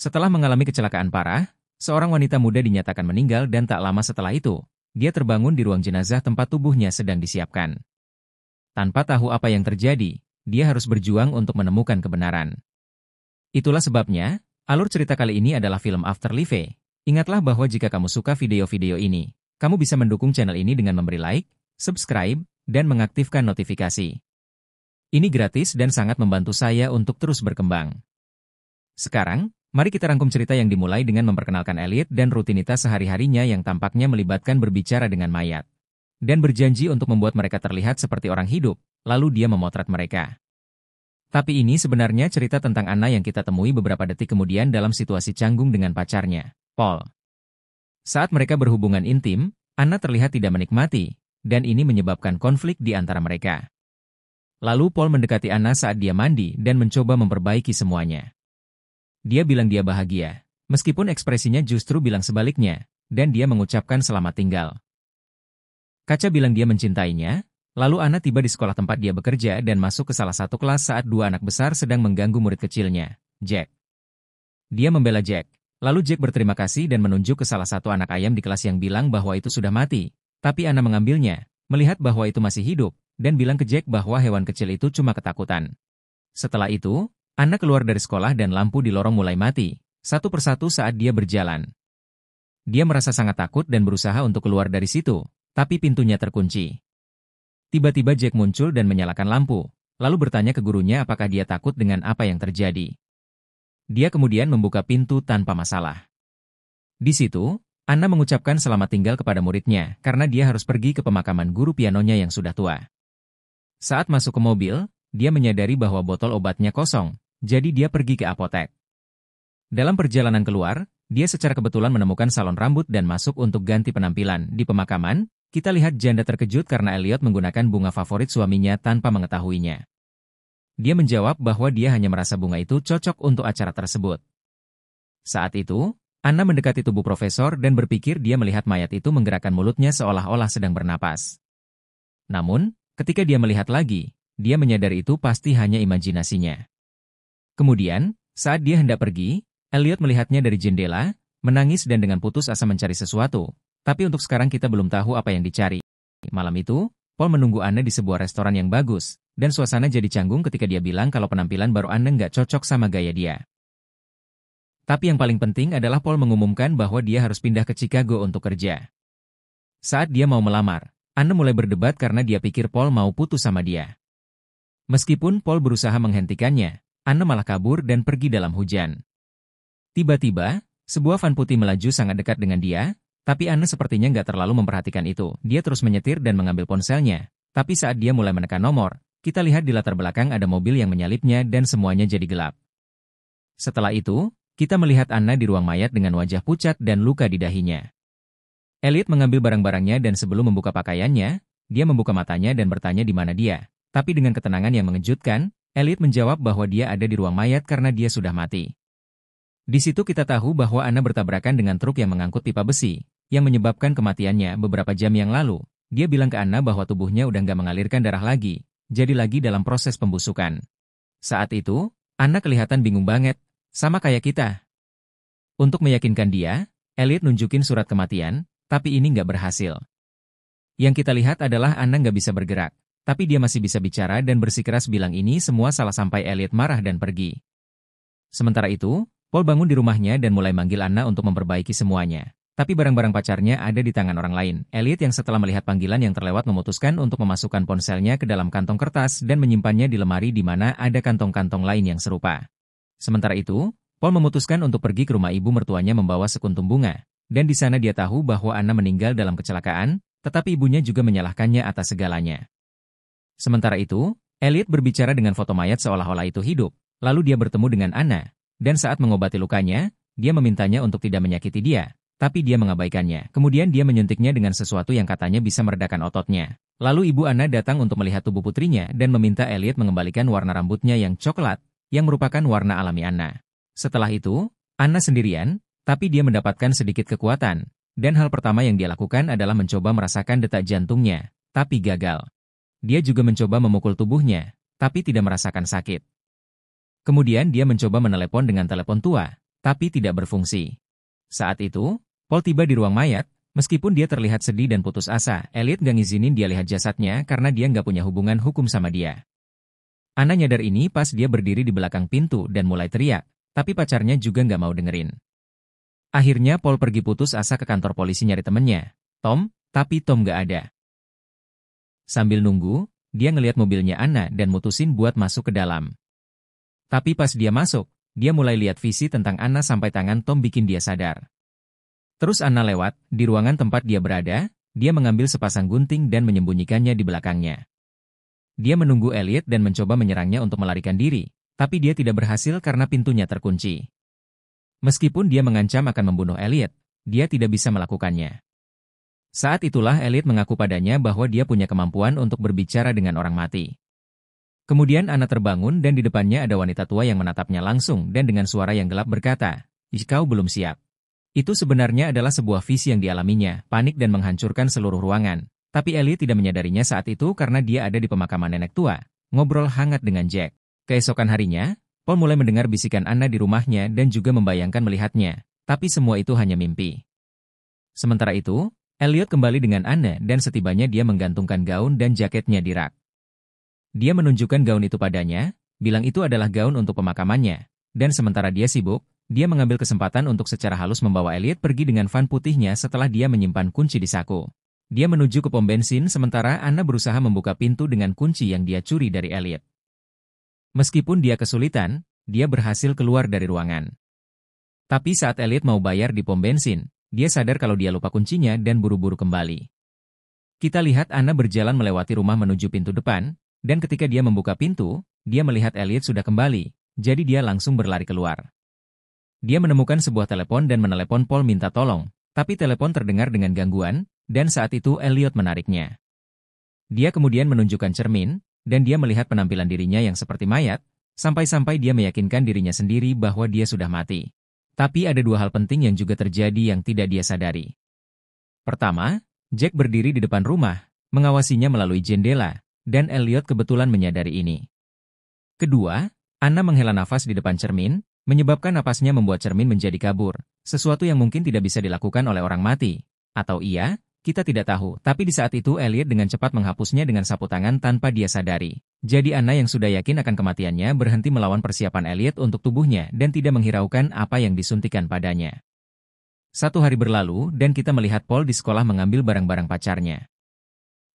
Setelah mengalami kecelakaan parah, seorang wanita muda dinyatakan meninggal dan tak lama setelah itu, dia terbangun di ruang jenazah tempat tubuhnya sedang disiapkan. Tanpa tahu apa yang terjadi, dia harus berjuang untuk menemukan kebenaran. Itulah sebabnya, alur cerita kali ini adalah film Afterlife. Ingatlah bahwa jika kamu suka video-video ini, kamu bisa mendukung channel ini dengan memberi like, subscribe, dan mengaktifkan notifikasi. Ini gratis dan sangat membantu saya untuk terus berkembang. Sekarang, mari kita rangkum cerita yang dimulai dengan memperkenalkan Elliot dan rutinitas sehari-harinya yang tampaknya melibatkan berbicara dengan mayat. Dan berjanji untuk membuat mereka terlihat seperti orang hidup, lalu dia memotret mereka. Tapi ini sebenarnya cerita tentang Anna yang kita temui beberapa detik kemudian dalam situasi canggung dengan pacarnya, Paul. Saat mereka berhubungan intim, Anna terlihat tidak menikmati, dan ini menyebabkan konflik di antara mereka. Lalu Paul mendekati Anna saat dia mandi dan mencoba memperbaiki semuanya. Dia bilang dia bahagia, meskipun ekspresinya justru bilang sebaliknya, dan dia mengucapkan selamat tinggal. Kaca bilang dia mencintainya, lalu Anna tiba di sekolah tempat dia bekerja dan masuk ke salah satu kelas saat dua anak besar sedang mengganggu murid kecilnya, Jack. Dia membela Jack, lalu Jack berterima kasih dan menunjuk ke salah satu anak ayam di kelas yang bilang bahwa itu sudah mati, tapi Anna mengambilnya, melihat bahwa itu masih hidup, dan bilang ke Jack bahwa hewan kecil itu cuma ketakutan. Setelah itu, Anna keluar dari sekolah dan lampu di lorong mulai mati, satu persatu saat dia berjalan. Dia merasa sangat takut dan berusaha untuk keluar dari situ, tapi pintunya terkunci. Tiba-tiba Jack muncul dan menyalakan lampu, lalu bertanya ke gurunya apakah dia takut dengan apa yang terjadi. Dia kemudian membuka pintu tanpa masalah. Di situ, Anna mengucapkan selamat tinggal kepada muridnya karena dia harus pergi ke pemakaman guru pianonya yang sudah tua. Saat masuk ke mobil, dia menyadari bahwa botol obatnya kosong, jadi dia pergi ke apotek. Dalam perjalanan keluar, dia secara kebetulan menemukan salon rambut dan masuk untuk ganti penampilan. Di pemakaman, kita lihat janda terkejut karena Elliot menggunakan bunga favorit suaminya tanpa mengetahuinya. Dia menjawab bahwa dia hanya merasa bunga itu cocok untuk acara tersebut. Saat itu, Anna mendekati tubuh profesor dan berpikir dia melihat mayat itu menggerakkan mulutnya seolah-olah sedang bernapas. Namun, ketika dia melihat lagi, dia menyadari itu pasti hanya imajinasinya. Kemudian, saat dia hendak pergi, Elliot melihatnya dari jendela, menangis dan dengan putus asa mencari sesuatu, tapi untuk sekarang kita belum tahu apa yang dicari. Malam itu, Paul menunggu Anna di sebuah restoran yang bagus, dan suasana jadi canggung ketika dia bilang kalau penampilan baru Anna nggak cocok sama gaya dia. Tapi yang paling penting adalah Paul mengumumkan bahwa dia harus pindah ke Chicago untuk kerja. Saat dia mau melamar, Anna mulai berdebat karena dia pikir Paul mau putus sama dia. Meskipun Paul berusaha menghentikannya, Anna malah kabur dan pergi dalam hujan. Tiba-tiba, sebuah van putih melaju sangat dekat dengan dia, tapi Anna sepertinya nggak terlalu memperhatikan itu. Dia terus menyetir dan mengambil ponselnya, tapi saat dia mulai menekan nomor, kita lihat di latar belakang ada mobil yang menyalipnya dan semuanya jadi gelap. Setelah itu, kita melihat Anna di ruang mayat dengan wajah pucat dan luka di dahinya. Elliot mengambil barang-barangnya dan sebelum membuka pakaiannya, dia membuka matanya dan bertanya di mana dia. Tapi dengan ketenangan yang mengejutkan, Elliot menjawab bahwa dia ada di ruang mayat karena dia sudah mati. Di situ kita tahu bahwa Anna bertabrakan dengan truk yang mengangkut pipa besi, yang menyebabkan kematiannya beberapa jam yang lalu. Dia bilang ke Anna bahwa tubuhnya udah nggak mengalirkan darah lagi, jadi lagi dalam proses pembusukan. Saat itu, Anna kelihatan bingung banget, sama kayak kita. Untuk meyakinkan dia, Elliot nunjukin surat kematian, tapi ini nggak berhasil. Yang kita lihat adalah Anna nggak bisa bergerak, tapi dia masih bisa bicara dan bersikeras bilang ini semua salah sampai Elliot marah dan pergi. Sementara itu, Paul bangun di rumahnya dan mulai manggil Anna untuk memperbaiki semuanya. Tapi barang-barang pacarnya ada di tangan orang lain. Elliot yang setelah melihat panggilan yang terlewat memutuskan untuk memasukkan ponselnya ke dalam kantong kertas dan menyimpannya di lemari di mana ada kantong-kantong lain yang serupa. Sementara itu, Paul memutuskan untuk pergi ke rumah ibu mertuanya membawa sekuntum bunga. Dan di sana dia tahu bahwa Anna meninggal dalam kecelakaan, tetapi ibunya juga menyalahkannya atas segalanya. Sementara itu, Elliot berbicara dengan foto mayat seolah-olah itu hidup. Lalu dia bertemu dengan Anna. Dan saat mengobati lukanya, dia memintanya untuk tidak menyakiti dia, tapi dia mengabaikannya. Kemudian dia menyuntiknya dengan sesuatu yang katanya bisa meredakan ototnya. Lalu ibu Anna datang untuk melihat tubuh putrinya dan meminta Elliot mengembalikan warna rambutnya yang coklat, yang merupakan warna alami Anna. Setelah itu, Anna sendirian, tapi dia mendapatkan sedikit kekuatan, dan hal pertama yang dia lakukan adalah mencoba merasakan detak jantungnya, tapi gagal. Dia juga mencoba memukul tubuhnya, tapi tidak merasakan sakit. Kemudian dia mencoba menelepon dengan telepon tua, tapi tidak berfungsi. Saat itu, Paul tiba di ruang mayat. Meskipun dia terlihat sedih dan putus asa, Elliot gak ngizinin dia lihat jasadnya karena dia gak punya hubungan hukum sama dia. Anna nyadar ini pas dia berdiri di belakang pintu dan mulai teriak, tapi pacarnya juga gak mau dengerin. Akhirnya Paul pergi putus asa ke kantor polisi nyari temennya, Tom, tapi Tom gak ada. Sambil nunggu, dia ngeliat mobilnya Anna dan mutusin buat masuk ke dalam. Tapi pas dia masuk, dia mulai lihat visi tentang Anna sampai tangan Tom bikin dia sadar. Terus Anna lewat, di ruangan tempat dia berada, dia mengambil sepasang gunting dan menyembunyikannya di belakangnya. Dia menunggu Elliot dan mencoba menyerangnya untuk melarikan diri, tapi dia tidak berhasil karena pintunya terkunci. Meskipun dia mengancam akan membunuh Elliot, dia tidak bisa melakukannya. Saat itulah Elliot mengaku padanya bahwa dia punya kemampuan untuk berbicara dengan orang mati. Kemudian Anna terbangun dan di depannya ada wanita tua yang menatapnya langsung dan dengan suara yang gelap berkata, "Kau belum siap." Itu sebenarnya adalah sebuah visi yang dialaminya, panik dan menghancurkan seluruh ruangan. Tapi Elliot tidak menyadarinya saat itu karena dia ada di pemakaman nenek tua, ngobrol hangat dengan Jack. Keesokan harinya, Paul mulai mendengar bisikan Anna di rumahnya dan juga membayangkan melihatnya, tapi semua itu hanya mimpi. Sementara itu, Elliot kembali dengan Anna dan setibanya dia menggantungkan gaun dan jaketnya di rak. Dia menunjukkan gaun itu padanya, bilang itu adalah gaun untuk pemakamannya, dan sementara dia sibuk, dia mengambil kesempatan untuk secara halus membawa Elliot pergi dengan van putihnya setelah dia menyimpan kunci di saku. Dia menuju ke pom bensin sementara Anna berusaha membuka pintu dengan kunci yang dia curi dari Elliot. Meskipun dia kesulitan, dia berhasil keluar dari ruangan. Tapi saat Elliot mau bayar di pom bensin, dia sadar kalau dia lupa kuncinya dan buru-buru kembali. Kita lihat Anna berjalan melewati rumah menuju pintu depan, dan ketika dia membuka pintu, dia melihat Elliot sudah kembali, jadi dia langsung berlari keluar. Dia menemukan sebuah telepon dan menelepon Paul minta tolong, tapi telepon terdengar dengan gangguan, dan saat itu Elliot menariknya. Dia kemudian menunjukkan cermin, dan dia melihat penampilan dirinya yang seperti mayat, sampai-sampai dia meyakinkan dirinya sendiri bahwa dia sudah mati. Tapi ada dua hal penting yang juga terjadi yang tidak dia sadari. Pertama, Jack berdiri di depan rumah, mengawasinya melalui jendela, dan Elliot kebetulan menyadari ini. Kedua, Anna menghela nafas di depan cermin, menyebabkan napasnya membuat cermin menjadi kabur, sesuatu yang mungkin tidak bisa dilakukan oleh orang mati. Atau iya, kita tidak tahu, tapi di saat itu Elliot dengan cepat menghapusnya dengan sapu tangan tanpa dia sadari. Jadi Anna yang sudah yakin akan kematiannya berhenti melawan persiapan Elliot untuk tubuhnya dan tidak menghiraukan apa yang disuntikan padanya. 1 hari berlalu dan kita melihat Paul di sekolah mengambil barang-barang pacarnya.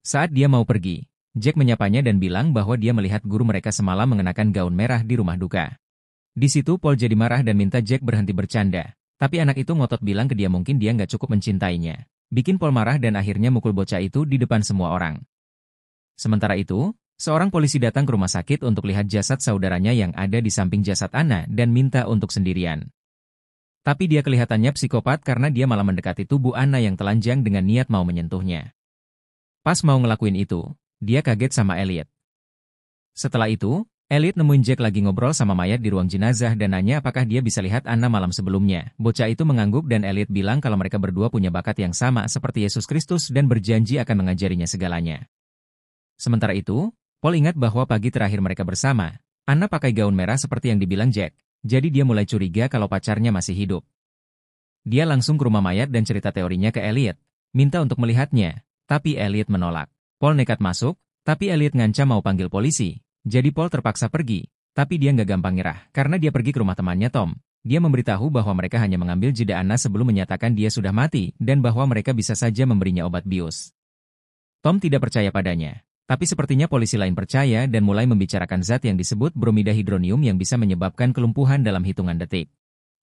Saat dia mau pergi, Jack menyapanya dan bilang bahwa dia melihat guru mereka semalam mengenakan gaun merah di rumah duka. Di situ Paul jadi marah dan minta Jack berhenti bercanda. Tapi anak itu ngotot bilang ke dia mungkin dia nggak cukup mencintainya. Bikin Paul marah dan akhirnya mukul bocah itu di depan semua orang. Sementara itu, seorang polisi datang ke rumah sakit untuk lihat jasad saudaranya yang ada di samping jasad Anna dan minta untuk sendirian. Tapi dia kelihatannya psikopat karena dia malah mendekati tubuh Anna yang telanjang dengan niat mau menyentuhnya. Pas mau ngelakuin itu, dia kaget sama Elliot. Setelah itu, Elliot nemuin Jack lagi ngobrol sama mayat di ruang jenazah dan nanya apakah dia bisa lihat Anna malam sebelumnya. Bocah itu mengangguk dan Elliot bilang kalau mereka berdua punya bakat yang sama seperti Yesus Kristus dan berjanji akan mengajarinya segalanya. Sementara itu, Paul ingat bahwa pagi terakhir mereka bersama, Anna pakai gaun merah seperti yang dibilang Jack, jadi dia mulai curiga kalau pacarnya masih hidup. Dia langsung ke rumah mayat dan cerita teorinya ke Elliot, minta untuk melihatnya, tapi Elliot menolak. Paul nekat masuk, tapi Elliot ngancam mau panggil polisi. Jadi Paul terpaksa pergi, tapi dia nggak gampang nyerah, karena dia pergi ke rumah temannya Tom. Dia memberitahu bahwa mereka hanya mengambil jeda Anna sebelum menyatakan dia sudah mati, dan bahwa mereka bisa saja memberinya obat bius. Tom tidak percaya padanya, tapi sepertinya polisi lain percaya dan mulai membicarakan zat yang disebut bromida hidronium yang bisa menyebabkan kelumpuhan dalam hitungan detik.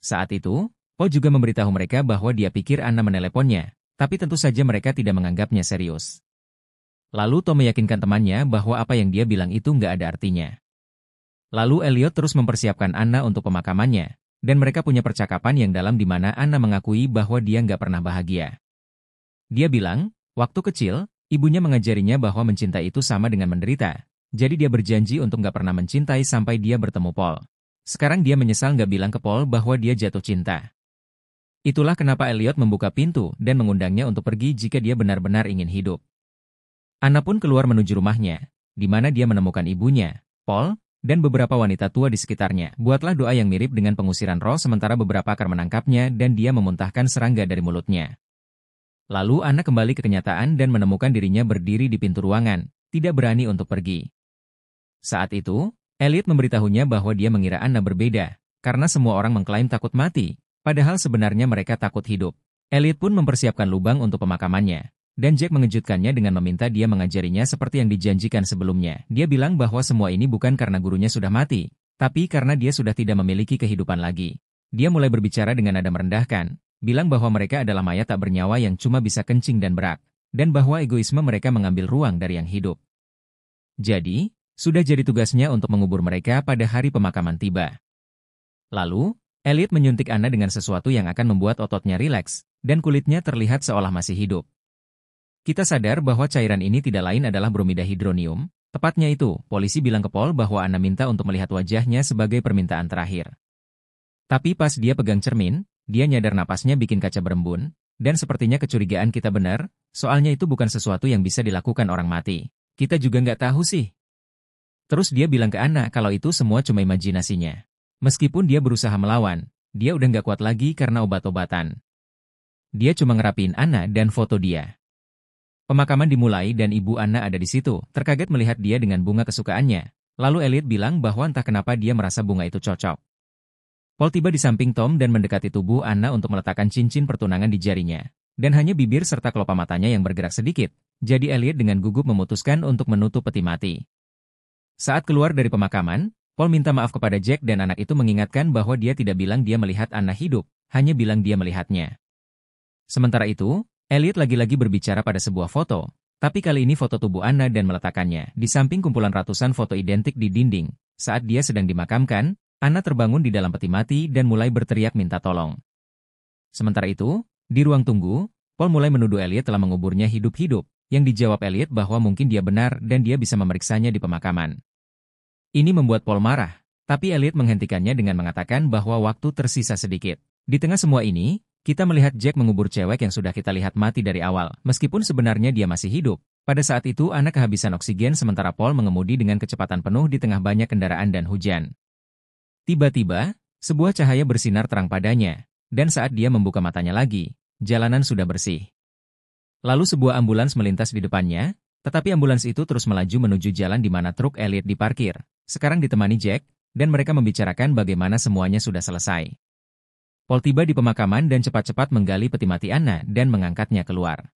Saat itu, Paul juga memberitahu mereka bahwa dia pikir Anna meneleponnya, tapi tentu saja mereka tidak menganggapnya serius. Lalu Tom meyakinkan temannya bahwa apa yang dia bilang itu nggak ada artinya. Lalu Elliot terus mempersiapkan Anna untuk pemakamannya, dan mereka punya percakapan yang dalam di mana Anna mengakui bahwa dia nggak pernah bahagia. Dia bilang, waktu kecil, ibunya mengajarinya bahwa mencintai itu sama dengan menderita, jadi dia berjanji untuk nggak pernah mencintai sampai dia bertemu Paul. Sekarang dia menyesal nggak bilang ke Paul bahwa dia jatuh cinta. Itulah kenapa Elliot membuka pintu dan mengundangnya untuk pergi jika dia benar-benar ingin hidup. Anna pun keluar menuju rumahnya, di mana dia menemukan ibunya, Paul, dan beberapa wanita tua di sekitarnya. Buatlah doa yang mirip dengan pengusiran roh sementara beberapa akan menangkapnya dan dia memuntahkan serangga dari mulutnya. Lalu Anna kembali ke kenyataan dan menemukan dirinya berdiri di pintu ruangan, tidak berani untuk pergi. Saat itu, Elliot memberitahunya bahwa dia mengira Anna berbeda, karena semua orang mengklaim takut mati, padahal sebenarnya mereka takut hidup. Elliot pun mempersiapkan lubang untuk pemakamannya. Dan Jack mengejutkannya dengan meminta dia mengajarinya seperti yang dijanjikan sebelumnya. Dia bilang bahwa semua ini bukan karena gurunya sudah mati, tapi karena dia sudah tidak memiliki kehidupan lagi. Dia mulai berbicara dengan nada merendahkan, bilang bahwa mereka adalah mayat tak bernyawa yang cuma bisa kencing dan berak, dan bahwa egoisme mereka mengambil ruang dari yang hidup. Jadi, sudah jadi tugasnya untuk mengubur mereka pada hari pemakaman tiba. Lalu, Elliot menyuntik Anna dengan sesuatu yang akan membuat ototnya rileks, dan kulitnya terlihat seolah masih hidup. Kita sadar bahwa cairan ini tidak lain adalah bromida hidronium. Tepatnya itu, polisi bilang ke Paul bahwa Anna minta untuk melihat wajahnya sebagai permintaan terakhir. Tapi pas dia pegang cermin, dia nyadar napasnya bikin kaca berembun, dan sepertinya kecurigaan kita benar, soalnya itu bukan sesuatu yang bisa dilakukan orang mati. Kita juga nggak tahu sih. Terus dia bilang ke Anna kalau itu semua cuma imajinasinya. Meskipun dia berusaha melawan, dia udah nggak kuat lagi karena obat-obatan. Dia cuma ngerapiin Anna dan foto dia. Pemakaman dimulai dan ibu Anna ada di situ, terkaget melihat dia dengan bunga kesukaannya. Lalu Elliot bilang bahwa entah kenapa dia merasa bunga itu cocok. Paul tiba di samping Tom dan mendekati tubuh Anna untuk meletakkan cincin pertunangan di jarinya. Dan hanya bibir serta kelopak matanya yang bergerak sedikit, jadi Elliot dengan gugup memutuskan untuk menutup peti mati. Saat keluar dari pemakaman, Paul minta maaf kepada Jack dan anak itu mengingatkan bahwa dia tidak bilang dia melihat Anna hidup, hanya bilang dia melihatnya. Sementara itu, Elliot lagi-lagi berbicara pada sebuah foto, tapi kali ini foto tubuh Anna dan meletakkannya di samping kumpulan ratusan foto identik di dinding. Saat dia sedang dimakamkan, Anna terbangun di dalam peti mati dan mulai berteriak minta tolong. Sementara itu, di ruang tunggu, Paul mulai menuduh Elliot telah menguburnya hidup-hidup, yang dijawab Elliot bahwa mungkin dia benar dan dia bisa memeriksanya di pemakaman. Ini membuat Paul marah, tapi Elliot menghentikannya dengan mengatakan bahwa waktu tersisa sedikit. Di tengah semua ini, kita melihat Jack mengubur cewek yang sudah kita lihat mati dari awal, meskipun sebenarnya dia masih hidup. Pada saat itu Anna kehabisan oksigen sementara Paul mengemudi dengan kecepatan penuh di tengah banyak kendaraan dan hujan. Tiba-tiba, sebuah cahaya bersinar terang padanya, dan saat dia membuka matanya lagi, jalanan sudah bersih. Lalu sebuah ambulans melintas di depannya, tetapi ambulans itu terus melaju menuju jalan di mana truk Elliot diparkir. Sekarang ditemani Jack, dan mereka membicarakan bagaimana semuanya sudah selesai. Paul tiba di pemakaman dan cepat-cepat menggali peti mati Anna dan mengangkatnya keluar.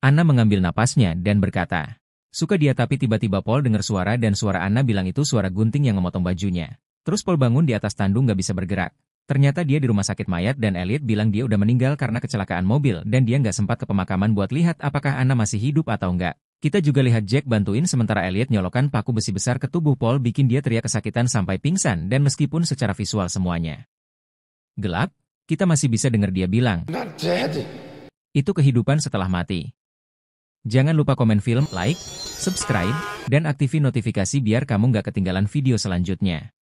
Anna mengambil napasnya dan berkata, suka dia tapi tiba-tiba Paul dengar suara dan suara Anna bilang itu suara gunting yang memotong bajunya. Terus Paul bangun di atas tandung gak bisa bergerak. Ternyata dia di rumah sakit mayat dan Elliot bilang dia udah meninggal karena kecelakaan mobil dan dia nggak sempat ke pemakaman buat lihat apakah Anna masih hidup atau enggak. Kita juga lihat Jack bantuin sementara Elliot nyolokan paku besi besar ke tubuh Paul bikin dia teriak kesakitan sampai pingsan dan meskipun secara visual semuanya gelap, kita masih bisa dengar dia bilang, itu kehidupan setelah mati. Jangan lupa komen film, like, subscribe, dan aktifin notifikasi biar kamu nggak ketinggalan video selanjutnya.